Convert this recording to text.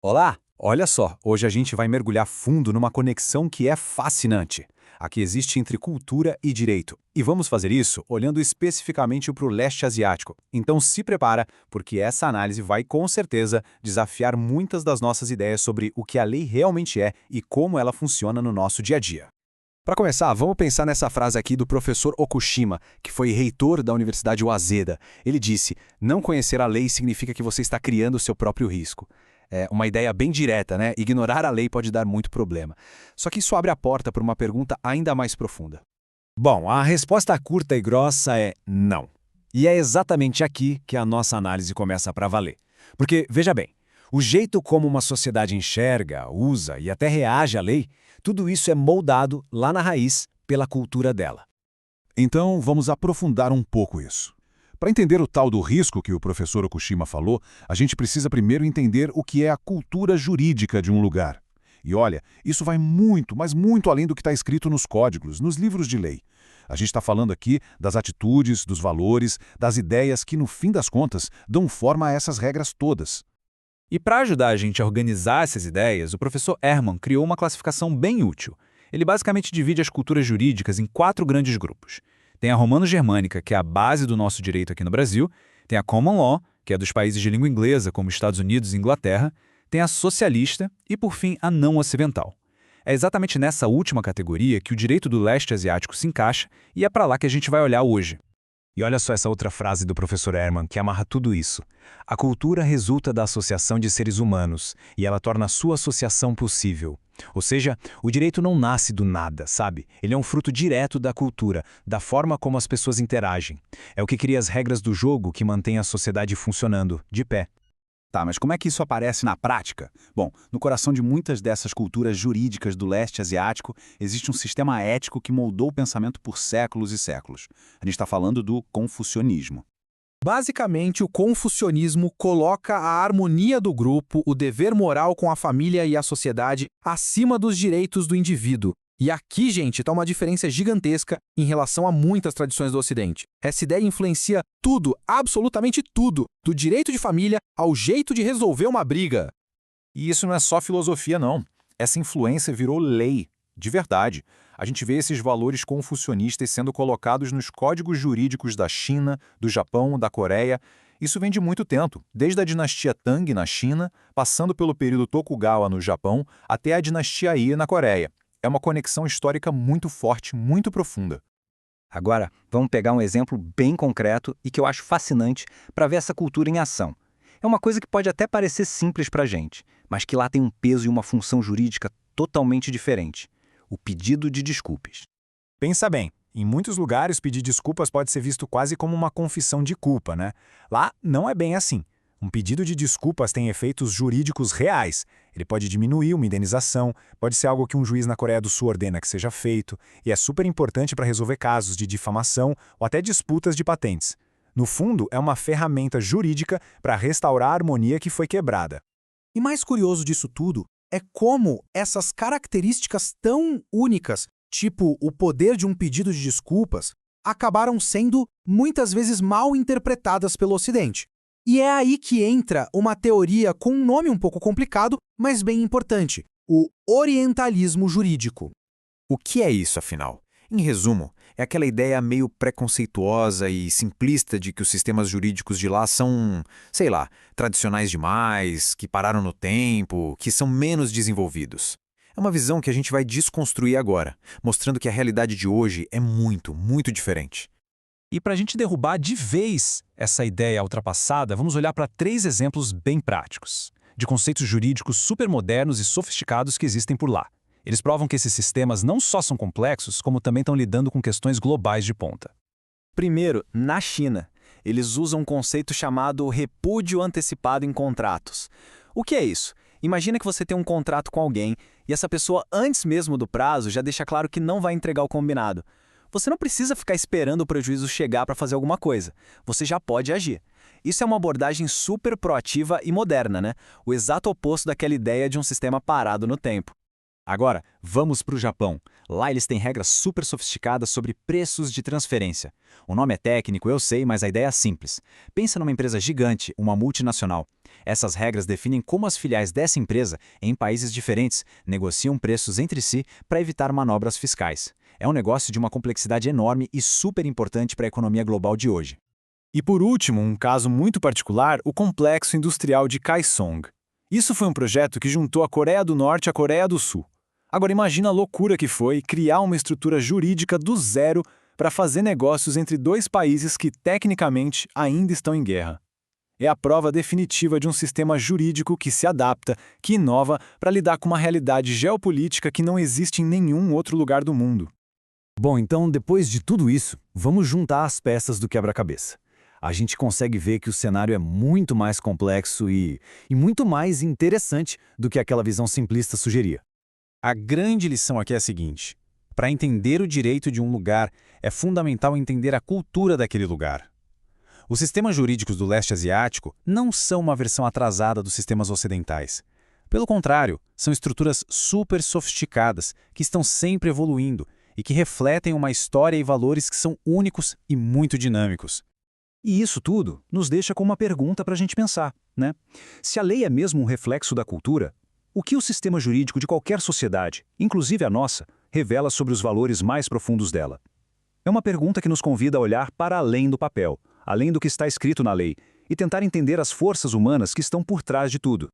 Olá! Olha só, hoje a gente vai mergulhar fundo numa conexão que é fascinante, a que existe entre cultura e direito. E vamos fazer isso olhando especificamente para o leste asiático. Então se prepara, porque essa análise vai com certeza desafiar muitas das nossas ideias sobre o que a lei realmente é e como ela funciona no nosso dia a dia. Para começar, vamos pensar nessa frase aqui do professor Okushima, que foi reitor da Universidade Waseda. Ele disse: "Não conhecer a lei significa que você está criando o seu próprio risco." É uma ideia bem direta, né? Ignorar a lei pode dar muito problema. Só que isso abre a porta para uma pergunta ainda mais profunda. Bom, a resposta curta e grossa é não. E é exatamente aqui que a nossa análise começa para valer. Porque, veja bem, o jeito como uma sociedade enxerga, usa e até reage à lei, tudo isso é moldado lá na raiz pela cultura dela. Então, vamos aprofundar um pouco isso. Para entender o tal do risco que o professor Okushima falou, a gente precisa primeiro entender o que é a cultura jurídica de um lugar. E olha, isso vai muito, mas muito além do que está escrito nos códigos, nos livros de lei. A gente está falando aqui das atitudes, dos valores, das ideias que, no fim das contas, dão forma a essas regras todas. E para ajudar a gente a organizar essas ideias, o professor Ehrman criou uma classificação bem útil. Ele basicamente divide as culturas jurídicas em 4 grandes grupos. Tem a romano-germânica, que é a base do nosso direito aqui no Brasil. Tem a common law, que é dos países de língua inglesa, como Estados Unidos e Inglaterra. Tem a socialista e, por fim, a não ocidental. É exatamente nessa última categoria que o direito do leste asiático se encaixa e é para lá que a gente vai olhar hoje. E olha só essa outra frase do professor Ehrman que amarra tudo isso. A cultura resulta da associação de seres humanos e ela torna a sua associação possível. Ou seja, o direito não nasce do nada, sabe? Ele é um fruto direto da cultura, da forma como as pessoas interagem. É o que cria as regras do jogo que mantém a sociedade funcionando, de pé. Tá, mas como é que isso aparece na prática? Bom, no coração de muitas dessas culturas jurídicas do leste asiático, existe um sistema ético que moldou o pensamento por séculos e séculos. A gente está falando do confucionismo. Basicamente, o confucionismo coloca a harmonia do grupo, o dever moral com a família e a sociedade, acima dos direitos do indivíduo. E aqui, gente, está uma diferença gigantesca em relação a muitas tradições do Ocidente. Essa ideia influencia tudo, absolutamente tudo, do direito de família ao jeito de resolver uma briga. E isso não é só filosofia, não. Essa influência virou lei, de verdade. A gente vê esses valores confucionistas sendo colocados nos códigos jurídicos da China, do Japão, da Coreia. Isso vem de muito tempo, desde a dinastia Tang na China, passando pelo período Tokugawa no Japão, até a dinastia Ai na Coreia. É uma conexão histórica muito forte, muito profunda. Agora, vamos pegar um exemplo bem concreto e que eu acho fascinante para ver essa cultura em ação. É uma coisa que pode até parecer simples para a gente, mas que lá tem um peso e uma função jurídica totalmente diferente. O pedido de desculpas. Pensa bem, em muitos lugares pedir desculpas pode ser visto quase como uma confissão de culpa, né? Lá não é bem assim. Um pedido de desculpas tem efeitos jurídicos reais. Ele pode diminuir uma indenização, pode ser algo que um juiz na Coreia do Sul ordena que seja feito, e é super importante para resolver casos de difamação ou até disputas de patentes. No fundo, é uma ferramenta jurídica para restaurar a harmonia que foi quebrada. E mais curioso disso tudo é como essas características tão únicas, tipo o poder de um pedido de desculpas, acabaram sendo muitas vezes mal interpretadas pelo Ocidente. E é aí que entra uma teoria com um nome um pouco complicado, mas bem importante, o orientalismo jurídico. O que é isso, afinal? Em resumo, é aquela ideia meio preconceituosa e simplista de que os sistemas jurídicos de lá são, sei lá, tradicionais demais, que pararam no tempo, que são menos desenvolvidos. É uma visão que a gente vai desconstruir agora, mostrando que a realidade de hoje é muito, muito diferente. E para a gente derrubar de vez essa ideia ultrapassada, vamos olhar para 3 exemplos bem práticos, de conceitos jurídicos super modernos e sofisticados que existem por lá. Eles provam que esses sistemas não só são complexos, como também estão lidando com questões globais de ponta. Primeiro, na China, eles usam um conceito chamado repúdio antecipado em contratos. O que é isso? Imagina que você tem um contrato com alguém e essa pessoa, antes mesmo do prazo, já deixa claro que não vai entregar o combinado. Você não precisa ficar esperando o prejuízo chegar para fazer alguma coisa. Você já pode agir. Isso é uma abordagem super proativa e moderna, né? O exato oposto daquela ideia de um sistema parado no tempo. Agora, vamos para o Japão. Lá eles têm regras super sofisticadas sobre preços de transferência. O nome é técnico, eu sei, mas a ideia é simples. Pensa numa empresa gigante, uma multinacional. Essas regras definem como as filiais dessa empresa, em países diferentes, negociam preços entre si para evitar manobras fiscais. É um negócio de uma complexidade enorme e super importante para a economia global de hoje. E por último, um caso muito particular, o Complexo Industrial de Kaesong. Isso foi um projeto que juntou a Coreia do Norte à Coreia do Sul. Agora imagina a loucura que foi criar uma estrutura jurídica do zero para fazer negócios entre dois países que, tecnicamente, ainda estão em guerra. É a prova definitiva de um sistema jurídico que se adapta, que inova para lidar com uma realidade geopolítica que não existe em nenhum outro lugar do mundo. Bom, então, depois de tudo isso, vamos juntar as peças do quebra-cabeça. A gente consegue ver que o cenário é muito mais complexo e muito mais interessante do que aquela visão simplista sugeria. A grande lição aqui é a seguinte: para entender o direito de um lugar, é fundamental entender a cultura daquele lugar. Os sistemas jurídicos do leste asiático não são uma versão atrasada dos sistemas ocidentais. Pelo contrário, são estruturas super sofisticadas, que estão sempre evoluindo e que refletem uma história e valores que são únicos e muito dinâmicos. E isso tudo nos deixa com uma pergunta para a gente pensar, né? Se a lei é mesmo um reflexo da cultura, o que o sistema jurídico de qualquer sociedade, inclusive a nossa, revela sobre os valores mais profundos dela? É uma pergunta que nos convida a olhar para além do papel, além do que está escrito na lei, e tentar entender as forças humanas que estão por trás de tudo.